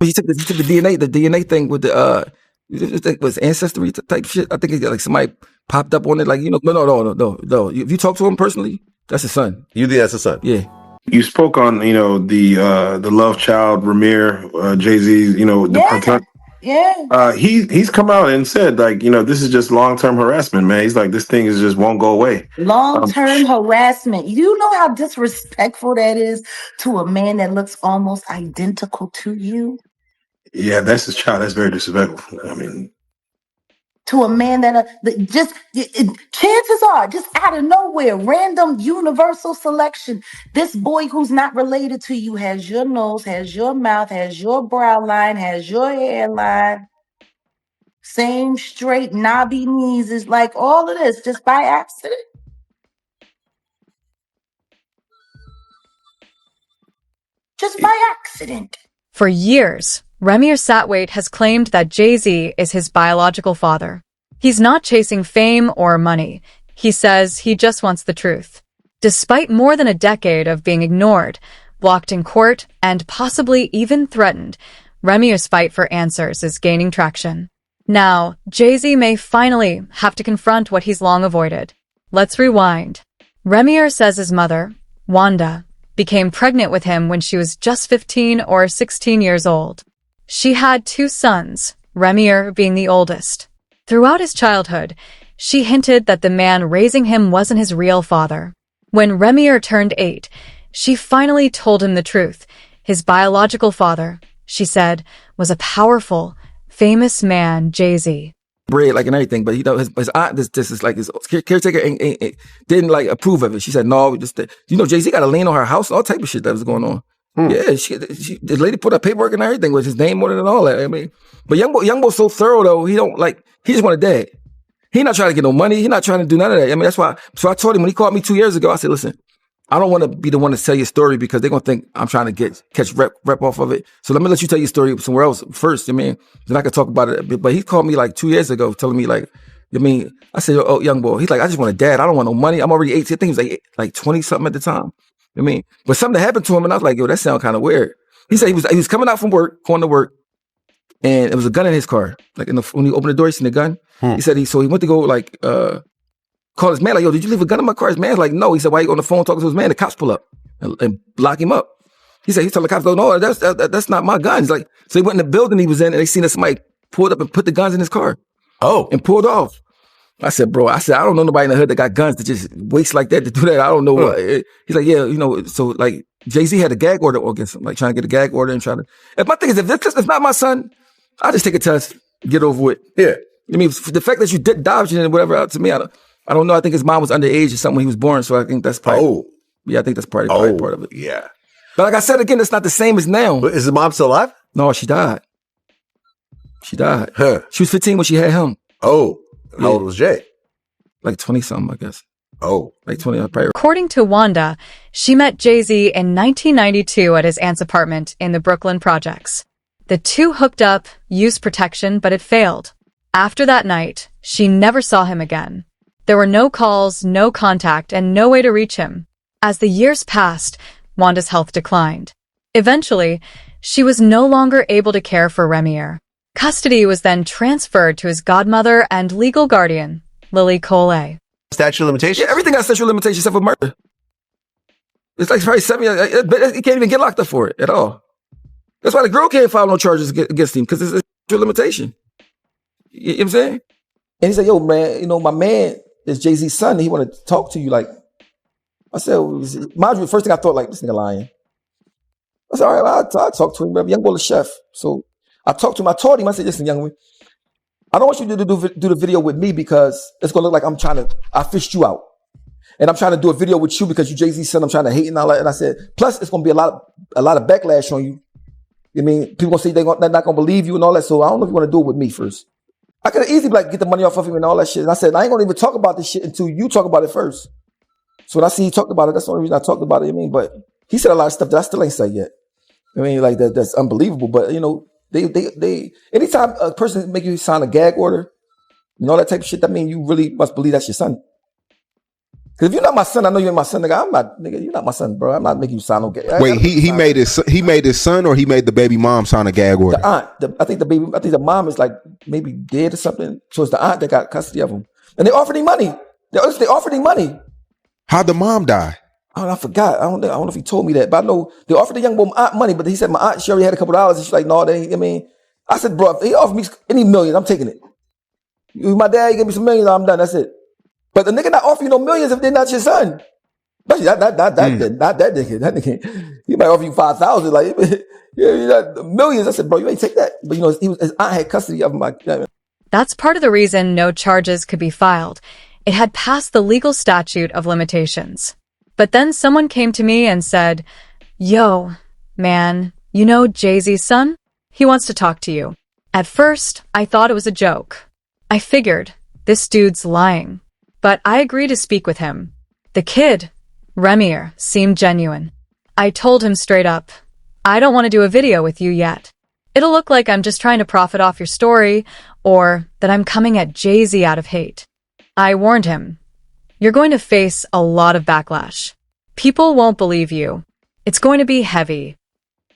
he took the DNA thing with the it was ancestry type shit. I think it, like somebody popped up on it, like, you know, no. If you talk to him personally, that's his son. You think that's his son? Yeah. You spoke on, you know, the love child, Rymir, Jay-Z, you know, the paternity. Yeah. He's come out and said, like, you know, this is just long-term harassment, man. He's like, this thing is just won't go away. Long-term harassment. You know how disrespectful that is to a man that looks almost identical to you? Yeah, that's his child. That's very disrespectful. I mean, to a man that chances are, just out of nowhere, random universal selection, this boy who's not related to you has your nose, has your mouth, has your brow line, has your hairline, same straight knobby knees, is like all of this just by accident. Just by accident. For years, Rymir Satterthwaite has claimed that Jay-Z is his biological father. He's not chasing fame or money. He says he just wants the truth. Despite more than a decade of being ignored, blocked in court, and possibly even threatened, Rymir's fight for answers is gaining traction. Now, Jay-Z may finally have to confront what he's long avoided. Let's rewind. Rymir says his mother, Wanda, became pregnant with him when she was just 15 or 16 years old. She had 2 sons, Rymir being the oldest. Throughout his childhood, she hinted that the man raising him wasn't his real father. When Rymir turned 8, she finally told him the truth. His biological father, she said, was a powerful, famous man, Jay-Z. Bread, like, and everything, but, you know, his aunt, this is like his caretaker didn't like approve of it. She said, no, you know, Jay-Z got a lien on her house, all type of shit that was going on. Yeah, the lady put up paperwork and everything with his name on it and all that. I mean, but young boy's so thorough though. He just want a dad. He not trying to get no money. He not trying to do none of that. I mean, that's why. So I told him when he called me 2 years ago, I said, listen, I don't want to be the one to tell your story because they're gonna think I'm trying to catch rep off of it. So let me let you tell your story somewhere else first. I mean, then I could talk about it. But he called me like 2 years ago, telling me like, I mean, I said, oh, young boy. He's like, I just want a dad. I don't want no money. I'm already 18. I think he was like 20 something at the time. I mean, but something happened to him, and I was like, yo, that sounds kind of weird. He said he was coming out from work, going to work, and it was a gun in his car. Like when he opened the door, he seen the gun. He said he went to go like call his man, like, yo, did you leave a gun in my car? His man's like, no. He said, why you on the phone talking to his man? The cops pull up and lock him up. He said, he told the cops, no, that's not my gun. He's like, so he went in the building he was in, and they seen that somebody pulled up and put the guns in his car. Oh. And pulled off. I said, bro, I don't know nobody in the hood that got guns to just waste like that to do that. I don't know what. He's like, yeah, you know, so like Jay-Z had a gag order against him, like trying to get a gag order and trying to. If my thing is, if it's not my son, I'll just take a test, get over with. Yeah. I mean, the fact that you dodged it and whatever, to me, I don't know. I think his mom was underage or something when he was born, so I think that's probably. Yeah, I think that's probably part of it. Yeah. But like I said again, it's not the same as now. But is his mom still alive? No, she died. She died. Huh. She was 15 when she had him. Oh. How old was Jay? Like 20-something, I guess. Oh. Like 20, probably. According to Wanda, she met Jay-Z in 1992 at his aunt's apartment in the Brooklyn projects. The two hooked up, used protection, but it failed. After that night, she never saw him again. There were no calls, no contact, and no way to reach him. As the years passed, Wanda's health declined. Eventually, she was no longer able to care for Rymir. Custody was then transferred to his godmother and legal guardian, Lily Coley. Statute of limitations? Yeah, everything got statute of limitations except for murder. It's like probably 7 years. You can't even get locked up for it at all. That's why the girl can't file no charges against him, because it's a statute of limitation. You know what I'm saying? And he said, yo, man, you know, my man is Jay-Z's son, and he wanted to talk to you. Like, I said, mind you, first thing I thought, like, this nigga lying. I said, all right, I'll talk to him. Young boy, the chef. So I talked to him. I told him, I said, listen, young man, I don't want you to do the video with me because it's going to look like I fished you out. And I'm trying to do a video with you because you Jay-Z's son. I'm trying to hate and all that. And I said, plus it's going to be a lot of backlash on you. I mean, people going to say they're not going to believe you and all that. So I don't know if you want to do it with me first. I could easily like get the money off of him and all that shit. And I said, I ain't going to even talk about this shit until you talk about it first. So when I see he talked about it, that's the only reason I talked about it. I mean, but he said a lot of stuff that I still ain't said yet. I mean, like that's unbelievable. But you know, they anytime a person make you sign a gag order and all that type of shit, that means you really must believe that's your son. Because if you're not my son, I know you ain't my son, nigga. I'm not, nigga. You're not my son, bro. I'm not making you sign no gag. Wait, he made his son, or he made the baby mom sign a gag order? The aunt. I think the mom is like maybe dead or something. So it's the aunt that got custody of him, and they offered him money. They offered him money. How'd the mom die? I forgot. I don't know if he told me that, but I know they offered the young boy aunt money. But he said my aunt she already had a couple dollars, and she's like, no, they. I mean, I said, bro, if he offered me any millions, I'm taking it. My dad gave me some millions, I'm done. That's it. But the nigga not offering you no millions if they're not your son. Especially not that nigga. That nigga, he might offer you 5,000. Like, yeah, millions. I said, bro, you ain't take that. But his aunt had custody of my. That's part of the reason no charges could be filed. It had passed the legal statute of limitations. But then someone came to me and said, yo, man, you know Jay-Z's son? He wants to talk to you. At first, I thought it was a joke. I figured, this dude's lying. But I agreed to speak with him. The kid, Rymir, seemed genuine. I told him straight up, I don't want to do a video with you yet. It'll look like I'm just trying to profit off your story, or that I'm coming at Jay-Z out of hate. I warned him, you're going to face a lot of backlash. People won't believe you. It's going to be heavy.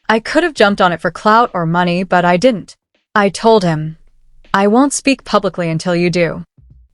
I could have jumped on it for clout or money, but I didn't. I told him, I won't speak publicly until you do.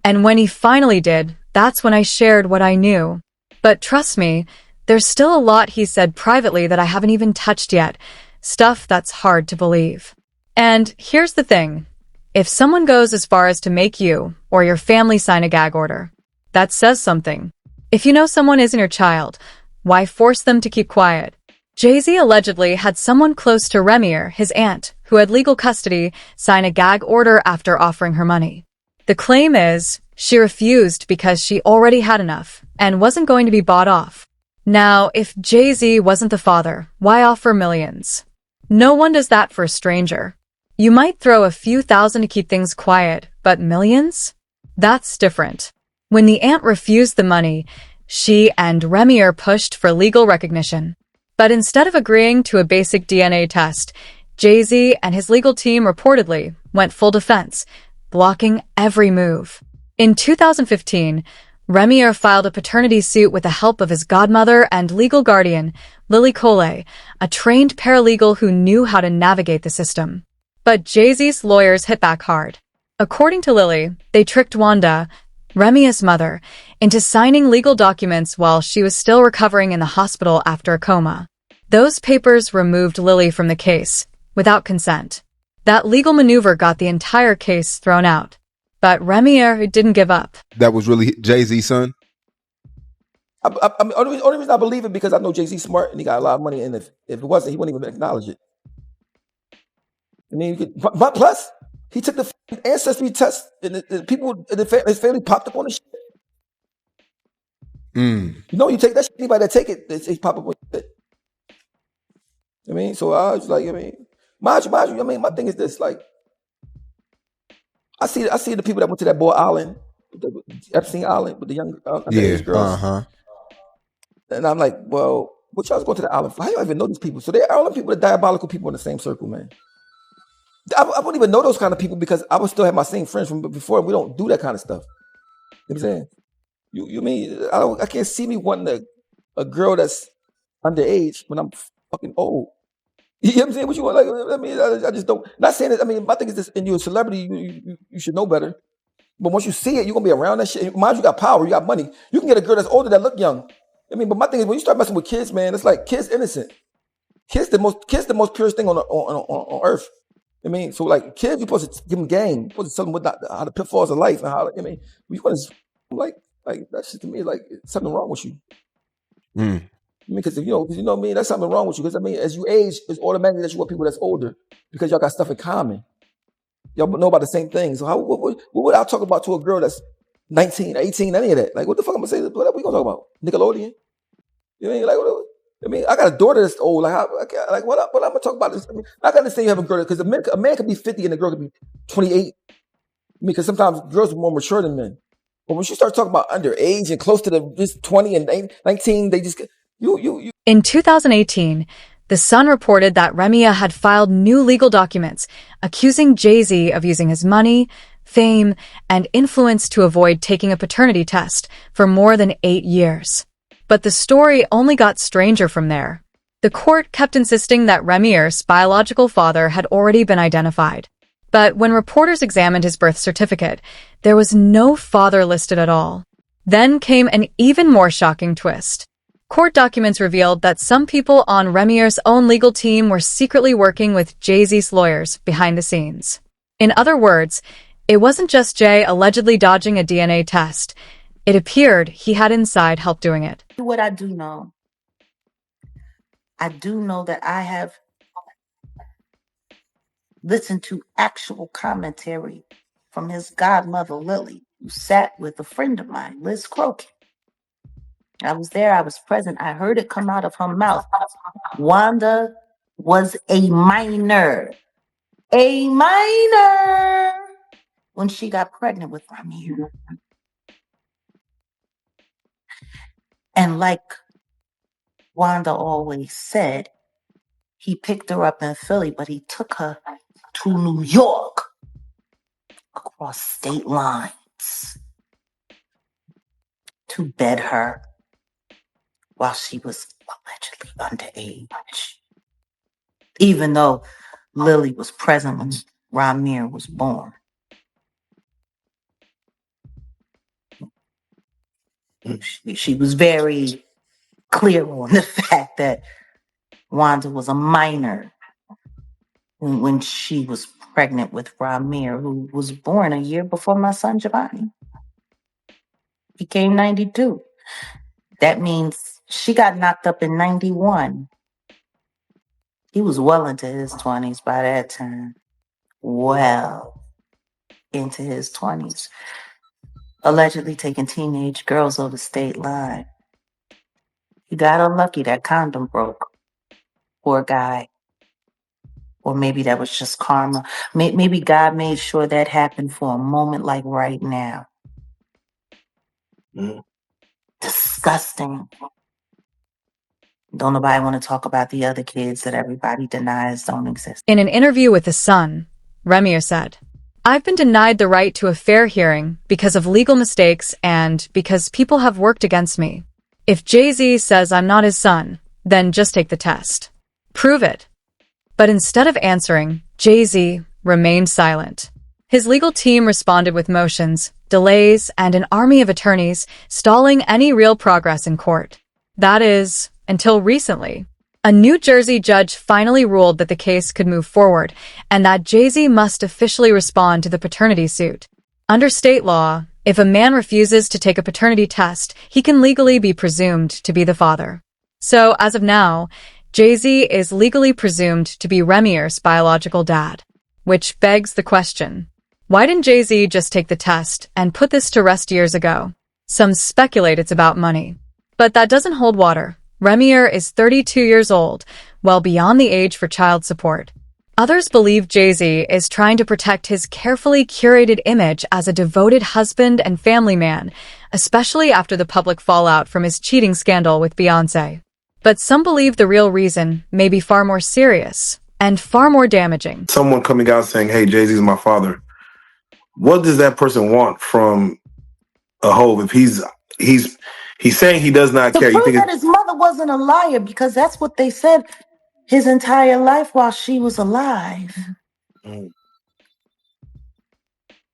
And when he finally did, that's when I shared what I knew. But trust me, there's still a lot he said privately that I haven't even touched yet. Stuff that's hard to believe. And here's the thing. If someone goes as far as to make you or your family sign a gag order, that says something. If you know someone isn't your child, why force them to keep quiet? Jay-Z allegedly had someone close to Rymir, his aunt, who had legal custody, sign a gag order after offering her money. The claim is, she refused because she already had enough and wasn't going to be bought off. Now, if Jay-Z wasn't the father, why offer millions? No one does that for a stranger. You might throw a few thousand to keep things quiet, but millions? That's different. When the aunt refused the money, she and Rymir pushed for legal recognition. But instead of agreeing to a basic DNA test, Jay-Z and his legal team reportedly went full defense, blocking every move. In 2015, Rymir filed a paternity suit with the help of his godmother and legal guardian, Lily Coley, a trained paralegal who knew how to navigate the system. But Jay-Z's lawyers hit back hard. According to Lily, they tricked Wanda, Rymir's mother, into signing legal documents while she was still recovering in the hospital after a coma. Those papers removed Lily from the case, without consent. That legal maneuver got the entire case thrown out. But Rymir didn't give up. That was really Jay-Z's son? I mean, only reason I believe it because I know Jay-Z's smart and he got a lot of money, and if it wasn't, he wouldn't even acknowledge it. I mean, but plus, he took the ancestry test, and the people, his family popped up on the shit. You know, you take that shit, anybody that take it, they pop up on shit. I mean, so I was like, I mean, mind you, I mean, my thing is this, like, I see the people that went to that boy island, Epstein Island, with the young underage girls. And I'm like, well, what y'all's going to the island for? How do you even know these people? So they're all the people, the diabolical people in the same circle, man. I wouldn't even know those kind of people because I would still have my same friends from before. We don't do that kind of stuff. You know what I'm saying? You mean I can't see me wanting a girl that's underage when I'm fucking old. You know what I'm saying? What you want? Like, I mean, I just don't. Not saying that. I mean, my thing is this: and you're a celebrity, you should know better. But once you see it, you're gonna be around that shit. Mind you got power, you got money. You can get a girl that's older that look young. I mean, but my thing is when you start messing with kids, man, it's like kids innocent. Kids the most purest thing on earth. I mean, so like kids, you're supposed to give them game. You're supposed to tell them what how the pitfalls of life and how. I mean, you want to like that shit to me like something wrong with you. I mean, because you know what I mean, that's something wrong with you. Because I mean, as you age, it's automatically that you want people that's older because y'all got stuff in common. Y'all know about the same things. So what would I talk about to a girl that's 19, 18, any of that? Like, what the fuck am I gonna say? What we gonna talk about? Nickelodeon? You know, like, I mean, I got a daughter that's old. Like, what I'm gonna talk about this? I mean, I can understand you have a girl because a man could be 50 and a girl could be 28. I mean, because sometimes girls are more mature than men. But when you start talking about underage and close to just 20 and 19, they just you. In 2018, The Sun reported that Rymir had filed new legal documents accusing Jay-Z of using his money, fame, and influence to avoid taking a paternity test for more than 8 years. But the story only got stranger from there. The court kept insisting that Rymir's biological father had already been identified. But when reporters examined his birth certificate, there was no father listed at all. Then came an even more shocking twist. Court documents revealed that some people on Rymir's own legal team were secretly working with Jay-Z's lawyers behind the scenes. In other words, it wasn't just Jay allegedly dodging a DNA test. It appeared he had inside help doing it. What I do know that I have listened to actual commentary from his godmother, Lily, who sat with a friend of mine, Liz Crokin. I was there, I was present, I heard it come out of her mouth. Wanda was a minor when she got pregnant with Rymir. And like Wanda always said, he picked her up in Philly, but he took her to New York across state lines to bed her while she was allegedly underage. Even though Lily was present when Rymir was born. She was very clear on the fact that Wanda was a minor when she was pregnant with Rymir, who was born a year before my son Giovanni. He came 92. That means she got knocked up in 91. He was well into his 20s by that time. Well into his 20s. Allegedly taking teenage girls over the state line. He got unlucky, that condom broke. Poor guy. Or maybe that was just karma. Maybe God made sure that happened for a moment like right now. Disgusting. Don't nobody want to talk about the other kids that everybody denies don't exist. In an interview with The Sun, Rymir said, "I've been denied the right to a fair hearing because of legal mistakes and because people have worked against me. If Jay-Z says I'm not his son, then just take the test. Prove it." But instead of answering, Jay-Z remained silent. His legal team responded with motions, delays, and an army of attorneys, stalling any real progress in court. That is, until recently. A New Jersey judge finally ruled that the case could move forward and that Jay-Z must officially respond to the paternity suit. Under state law, if a man refuses to take a paternity test, he can legally be presumed to be the father. So, as of now, Jay-Z is legally presumed to be Rymir's biological dad. Which begs the question, why didn't Jay-Z just take the test and put this to rest years ago? Some speculate it's about money. But that doesn't hold water. Rymir is 32 years old, well beyond the age for child support. Others believe Jay-Z is trying to protect his carefully curated image as a devoted husband and family man, especially after the public fallout from his cheating scandal with Beyoncé. But some believe the real reason may be far more serious and far more damaging. Someone coming out saying, "Hey, Jay-Z's my father." What does that person want from a hoe if he's saying he does not care? To prove that his mother wasn't a liar, because that's what they said his entire life while she was alive.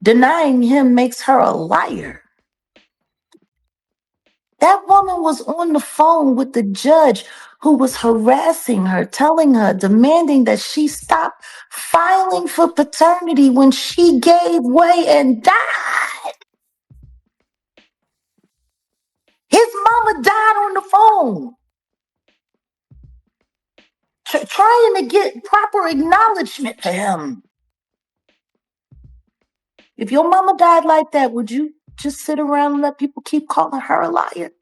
Denying him makes her a liar. That woman was on the phone with the judge who was harassing her, telling her, demanding that she stop filing for paternity when she gave way and died. His mama died on the phone. Trying to get proper acknowledgement for him. If your mama died like that, would you just sit around and let people keep calling her a liar?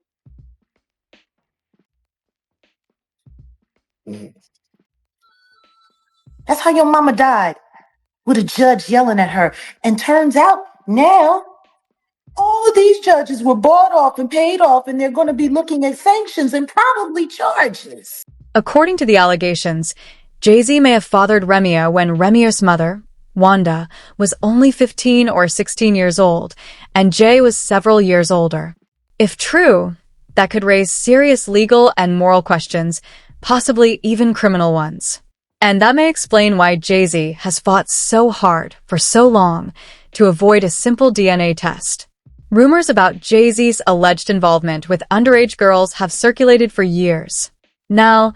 That's how your mama died, with a judge yelling at her. And turns out now, all of these judges were bought off and paid off, and they're going to be looking at sanctions and probably charges. According to the allegations, Jay-Z may have fathered Rymir when Rymir's mother, Wanda, was only 15 or 16 years old, and Jay was several years older. If true, that could raise serious legal and moral questions, possibly even criminal ones. And that may explain why Jay-Z has fought so hard for so long to avoid a simple DNA test. Rumors about Jay-Z's alleged involvement with underage girls have circulated for years. Now,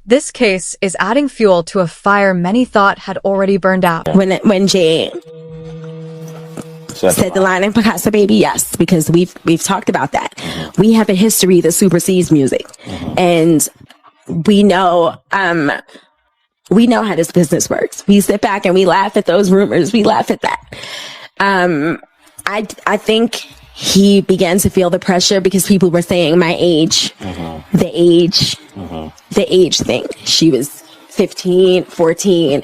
this case is adding fuel to a fire many thought had already burned out. When Jay said the line in Picasso Baby, yes, because we've talked about that. We have a history that supersedes music, and we know how this business works. We sit back and we laugh at those rumors. We laugh at that. I think he began to feel the pressure because people were saying my age, the age thing. She was 15, 14.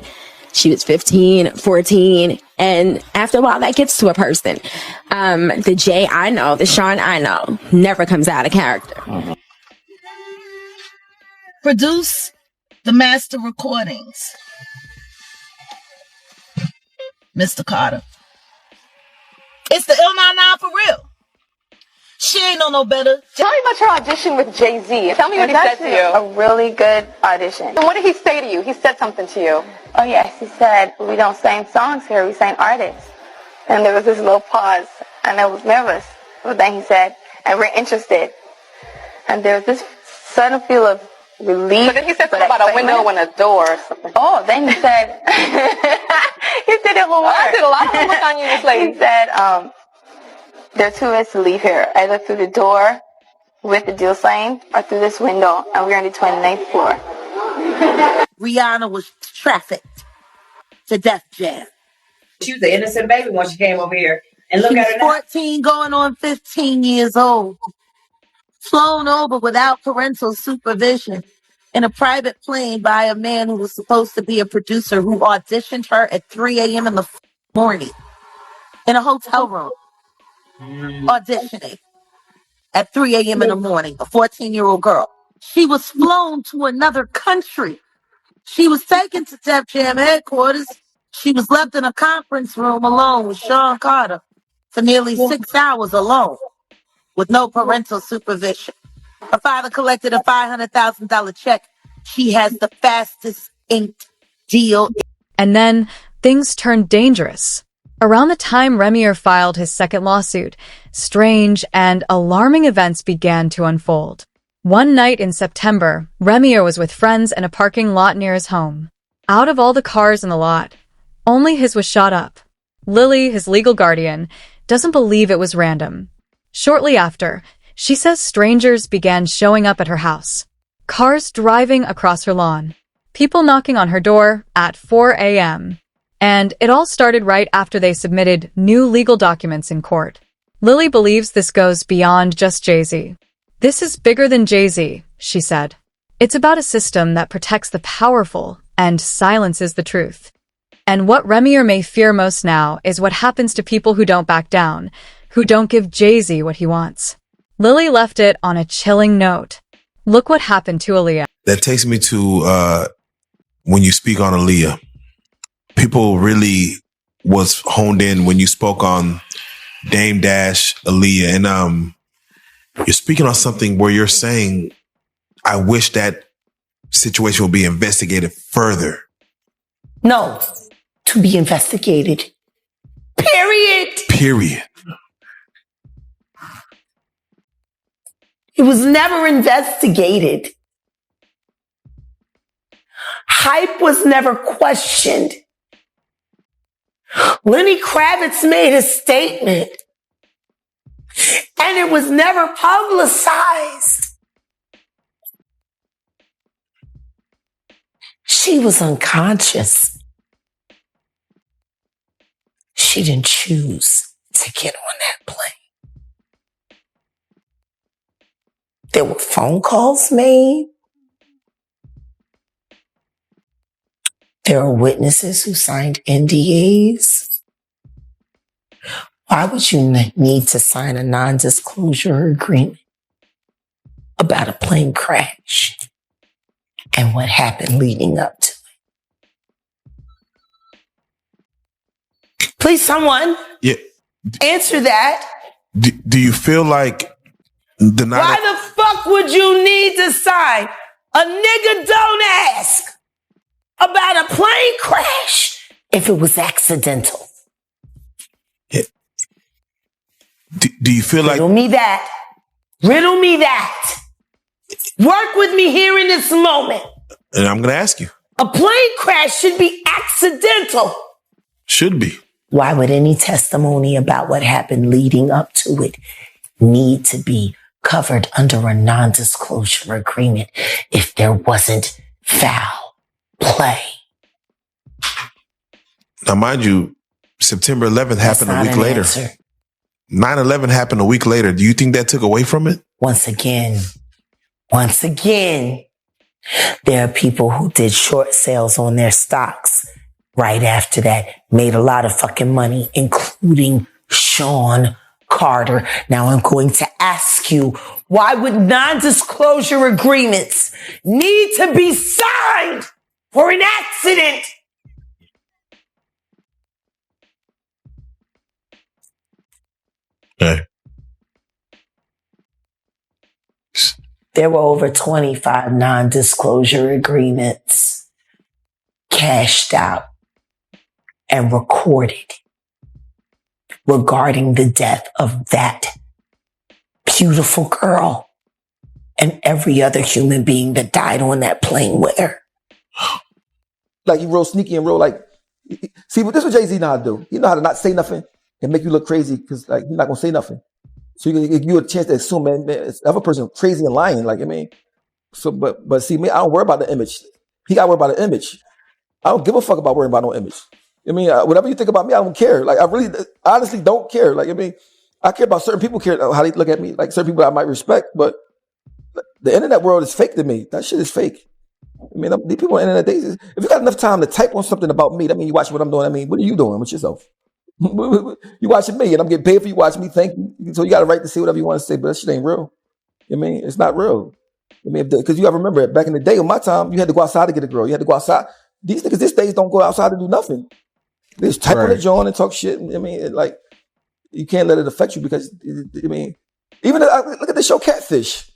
She was 15, 14. And after a while, that gets to a person. The Jay I know, the Sean I know, never comes out of character. Produce the master recordings, Mr. Carter. It's the L99 for real. She ain't no better. Tell me about your audition with Jay-Z. Tell me what he said to you. A really good audition. And what did he say to you? He said something to you. Oh yes, he said, we don't sing songs here, we sing artists. And there was this little pause, and I was nervous. But then he said, and we're interested. And there was this sudden feel of relief. So then he said something about a window and a door or something. Oh, then he said, he did it one more. I did a lot of homework on you, this lady. He said, there are two ways to leave here, either through the door with the deal sign or through this window, and we're on the 29th floor. Rihanna was trafficked to Def Jam. She was an innocent baby when she came over here. And look She at was her now. 14 going on 15 years old. Flown over without parental supervision in a private plane by a man who was supposed to be a producer who auditioned her at 3 a.m. in the morning in a hotel room. Auditioning at 3 a.m. in the morning, a 14-year-old girl. She was flown to another country. She was taken to Def Jam headquarters. She was left in a conference room alone with Sean Carter for nearly 6 hours alone with no parental supervision. Her father collected a $500,000 check. She has the fastest inked deal. And then things turned dangerous. Around the time Rymir filed his second lawsuit, strange and alarming events began to unfold. One night in September, Rymir was with friends in a parking lot near his home. Out of all the cars in the lot, only his was shot up. Lily, his legal guardian, doesn't believe it was random. Shortly after, she says strangers began showing up at her house. Cars driving across her lawn. People knocking on her door at 4 a.m. And it all started right after they submitted new legal documents in court. Lily believes this goes beyond just Jay-Z. This is bigger than Jay-Z, she said. It's about a system that protects the powerful and silences the truth. And what Rymir may fear most now is what happens to people who don't back down, who don't give Jay-Z what he wants. Lily left it on a chilling note. Look what happened to Aaliyah. That takes me to when you speak on Aaliyah. People really was honed in when you spoke on Dame Dash, Aaliyah, and you're speaking on something where you're saying, I wish that situation would be investigated further. No, to be investigated. Period. It was never investigated. Hype was never questioned. Lenny Kravitz made a statement, and it was never publicized. She was unconscious. She didn't choose to get on that plane. There were phone calls made. There are witnesses who signed NDAs. Why would you need to sign a non-disclosure agreement about a plane crash and what happened leading up to it? Please, someone answer that. Do you feel like why the fuck would you need to sign? A nigga don't ask about a plane crash if it was accidental. Do you feel like... Riddle me that. Riddle me that. Work with me here in this moment. And I'm going to ask you. A plane crash should be accidental. Should be. Why would any testimony about what happened leading up to it need to be covered under a non-disclosure agreement if there wasn't foul play? Now, mind you, September 11th happened a week later. 9/11 happened a week later. Do you think that took away from it? Once again, there are people who did short sales on their stocks right after that, made a lot of fucking money, including Sean Carter. Now I'm going to ask you, why would non-disclosure agreements need to be signed for an accident? Okay. There were over 25 non-disclosure agreements cashed out and recorded regarding the death of that beautiful girl and every other human being that died on that plane with her. Like he real sneaky and real like, see, but this is what Jay-Z know how to do. He know how to not say nothing and make you look crazy because like he's not gonna say nothing. So you give you a chance to assume, man, it's the other person crazy and lying. Like, I mean, so but see, me, I don't worry about the image. He got to worry about the image. I don't give a fuck about worrying about no image. I mean, whatever you think about me, I don't care. Like, I really, honestly don't care. Like, I mean, I care about certain people, care how they look at me. Like, certain people I might respect, but the internet world is fake to me. That shit is fake. I mean, these people on the internet, if you got enough time to type on something about me, that mean you watch what I'm doing. I mean, what are you doing with yourself? You watching me, and I'm getting paid for you watching me. Thank you. So you got a right to say whatever you want to say, but that shit ain't real. I mean, it's not real. I mean, because you got to remember, back in the day, on my time, you had to go outside to get a girl. You had to go outside. These niggas these days don't go outside to do nothing. They just type on the joint and talk shit. I mean, like, you can't let it affect you because, I mean, even look at the show Catfish.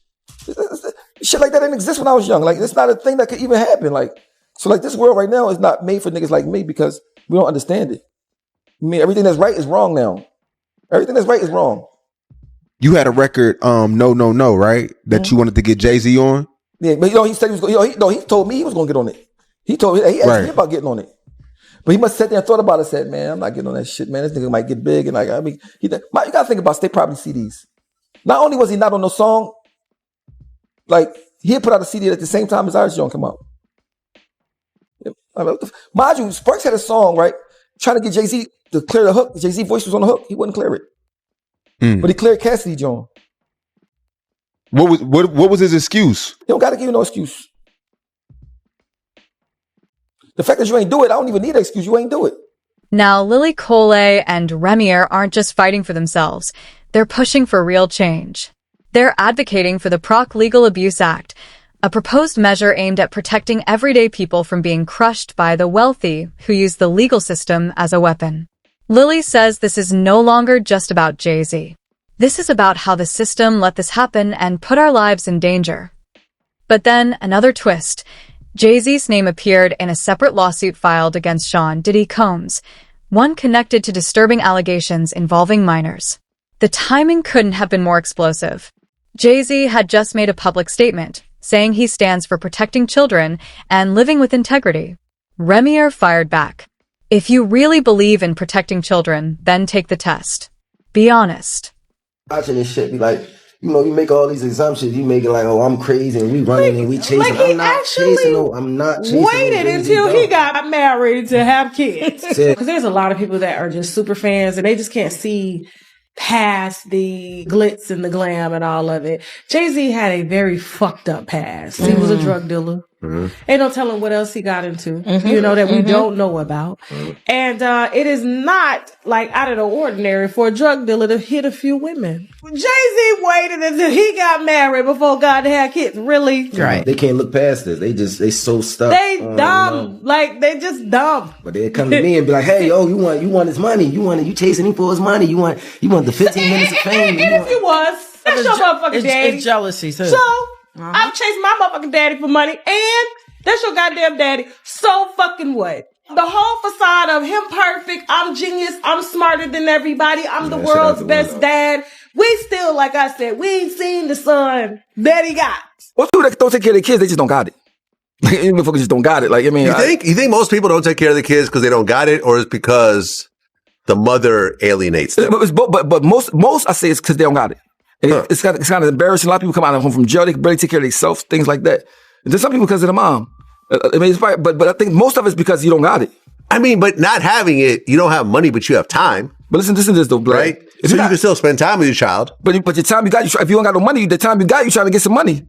Shit like that didn't exist when I was young. Like, it's not a thing that could even happen. Like, so like this world right now is not made for niggas like me because we don't understand it. I mean, everything that's right is wrong now. Everything that's right is wrong. You had a record, No, right? That you wanted to get Jay-Z on? Yeah, but he said he was going, he told me he was going to get on it. He asked me about getting on it. But he must have sat there and thought about it and said, man, I'm not getting on that shit, man. This nigga might get big. And like, I mean, you got to think about State Property CDs. Not only was he not on no song, like, he had put out a CD at the same time as ours joint come out. I mean, mind you, Sparks had a song, right? Trying to get Jay-Z to clear the hook. Jay-Z voice was on the hook. He wouldn't clear it. But he cleared Cassidy John. What was his excuse? He don't got to give you no excuse. The fact that you ain't do it, I don't even need an excuse. You ain't do it. Now, Lily Coley and Rymir aren't just fighting for themselves. They're pushing for real change. They're advocating for the Proc Legal Abuse Act, a proposed measure aimed at protecting everyday people from being crushed by the wealthy who use the legal system as a weapon. Lily says this is no longer just about Jay-Z. This is about how the system let this happen and put our lives in danger. But then, another twist. Jay-Z's name appeared in a separate lawsuit filed against Sean Diddy Combs, one connected to disturbing allegations involving minors. The timing couldn't have been more explosive. Jay-Z had just made a public statement, saying he stands for protecting children and living with integrity. Rymir fired back. If you really believe in protecting children, then take the test. Be honest. Watching this shit, be like, you know, you make all these assumptions. You make it like, oh, I'm crazy and we running and we chasing. Like I'm not chasing. Waited until he got married to have kids. Because there's a lot of people that are just super fans and they just can't see past the glitz and the glam and all of it. Jay-Z had a very fucked up past. He was a drug dealer. Ain't no telling what else he got into, that we don't know about. And it is not like out of the ordinary for a drug dealer to hit a few women. Jay-Z waited until he got married before God had kids. Really? Right. They can't look past this. They so stuck. They dumb. Like, they just dumb. But they come to me and be like, hey, you want his money. You chasing him for his money. You want the 15 minutes of fame. And if you was, that's your motherfucking daddy. It's jealousy, too. So, I'm chasing my motherfucking daddy for money, and that's your goddamn daddy. So fucking what? The whole facade of him perfect, I'm genius, I'm smarter than everybody, I'm the world's best dad. We still, like I said, we ain't seen the son that he got. Most people that don't take care of their kids, they just don't got it. Even motherfuckers just don't got it. Like, I mean, you think most people don't take care of their kids because they don't got it, or is because the mother alienates them? But most I say it's because they don't got it. It's kind of embarrassing. A lot of people come out of home from jail. They can barely take care of themselves, things like that. And there's some people because of the mom. I mean, it's probably, but I think most of it's because you don't got it. I mean, but not having it, you don't have money, but you have time. But listen to this though, Black. Right? So you can still spend time with your child. But your time you got, if you don't got no money, the time you got, you trying to get some money.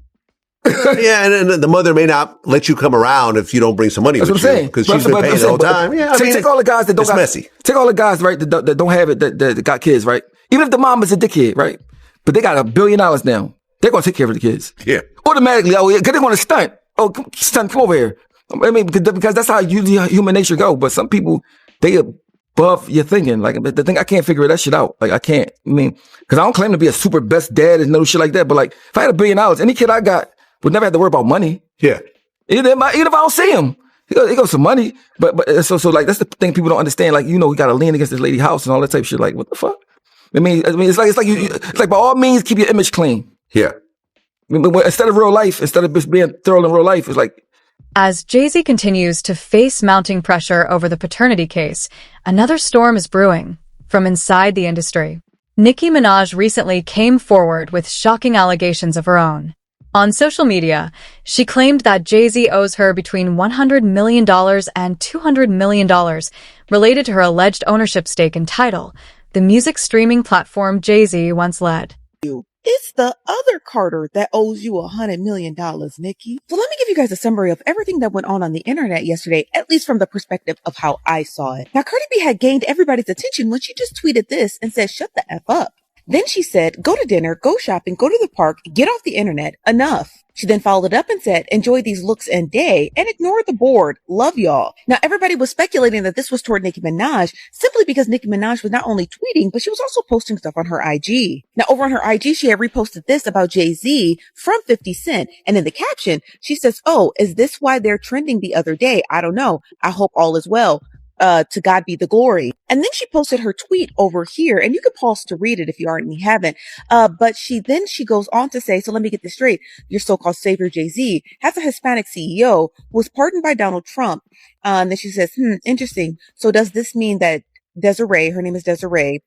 Yeah, and the mother may not let you come around if you don't bring some money That's with what I'm you. saying. Because she's been paying the whole time. Yeah, take all the guys that don't got, messy. Take all the guys, right, that don't have it, that got kids, right? Even if the mom is a dickhead, right? But they got $1 billion now. They're going to take care of the kids. Yeah. Automatically, because they're going to stunt. Oh, come over here. I mean, because that's how human nature go. But some people, they above your thinking. Like, the thing, I can't figure that shit out. Like, I can't. I mean, because I don't claim to be a super best dad and no shit like that. But like, if I had $1 billion, any kid I got would never have to worry about money. Yeah. Even if I don't see him, he goes some money. But so like, that's the thing people don't understand. Like, he got to lean against this lady's house and all that type of shit. Like, what the fuck? I mean, it's like by all means, keep your image clean. Yeah. Instead of real life, instead of just being thorough in real life, it's like. As Jay-Z continues to face mounting pressure over the paternity case, another storm is brewing from inside the industry. Nicki Minaj recently came forward with shocking allegations of her own. On social media, she claimed that Jay-Z owes her between $100 million and $200 million related to her alleged ownership stake in Tidal, the music streaming platform Jay-Z once led. It's the other Carter that owes you $100 million, Nikki. So let me give you guys a summary of everything that went on the internet yesterday, at least from the perspective of how I saw it. Now, Cardi B had gained everybody's attention when she just tweeted this and said, shut the F up. Then she said, go to dinner, go shopping, go to the park, get off the internet, enough. She then followed it up and said, enjoy these looks and day, and ignore the board. Love y'all. Now, everybody was speculating that this was toward Nicki Minaj simply because Nicki Minaj was not only tweeting, but she was also posting stuff on her IG. Now, over on her IG, she had reposted this about Jay-Z from 50 Cent. And in the caption, she says, oh, is this why they're trending the other day? I don't know. I hope all is well. To God be the glory. And then she posted her tweet over here, and you can pause to read it if you already haven't. But she goes on to say, so let me get this straight. Your so-called savior Jay-Z has a Hispanic CEO who was pardoned by Donald Trump. Then she says, interesting. So does this mean that Desiree, her name is Desiree,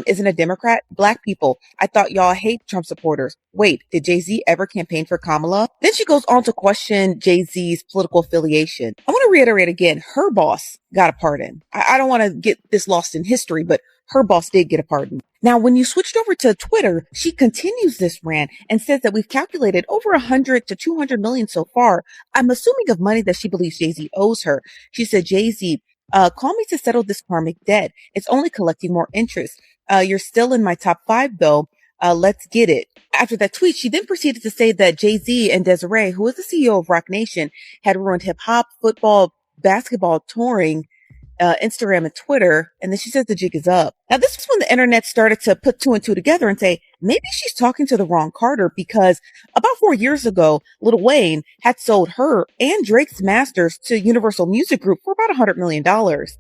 isn't a Democrat? Black people, I thought y'all hate Trump supporters. Wait, did Jay-Z ever campaign for Kamala? Then she goes on to question Jay-Z's political affiliation. I want to reiterate again, her boss got a pardon. I don't want to get this lost in history, but her boss did get a pardon. Now, when you switched over to Twitter, she continues this rant and says that we've calculated over 100 to 200 million so far. I'm assuming of money that she believes Jay-Z owes her. She said, Jay-Z, call me to settle this karmic debt. It's only collecting more interest. You're still in my top 5 though. Let's get it. After that tweet, she then proceeded to say that Jay-Z and Desiree, who is the CEO of Rock Nation, had ruined hip hop, football, basketball, touring, Instagram and Twitter. And then she says the jig is up. Now, this is when the internet started to put 2 and 2 together and say, maybe she's talking to the wrong Carter, because about 4 years ago, Lil Wayne had sold her and Drake's masters to Universal Music Group for about $100 million.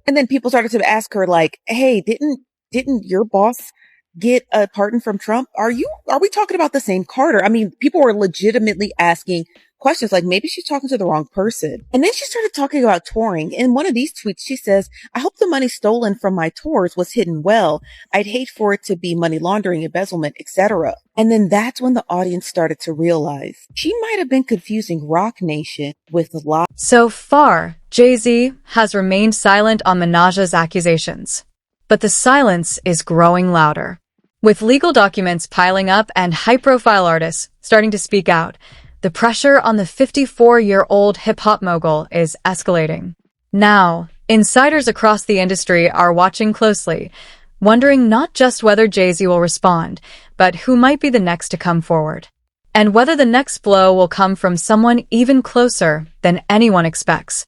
And then people started to ask her like, hey, didn't your boss get a pardon from Trump? Are we talking about the same Carter? I mean, people were legitimately asking questions like, maybe she's talking to the wrong person. And then she started talking about touring. In one of these tweets, she says, I hope the money stolen from my tours was hidden well. I'd hate for it to be money laundering, embezzlement, etc. And then that's when the audience started to realize she might have been confusing Rock Nation with a lot. So far, Jay-Z has remained silent on Minaj's accusations. But the silence is growing louder. With legal documents piling up and high-profile artists starting to speak out, the pressure on the 54-year-old hip-hop mogul is escalating. Now, insiders across the industry are watching closely, wondering not just whether Jay-Z will respond, but who might be the next to come forward. And whether the next blow will come from someone even closer than anyone expects.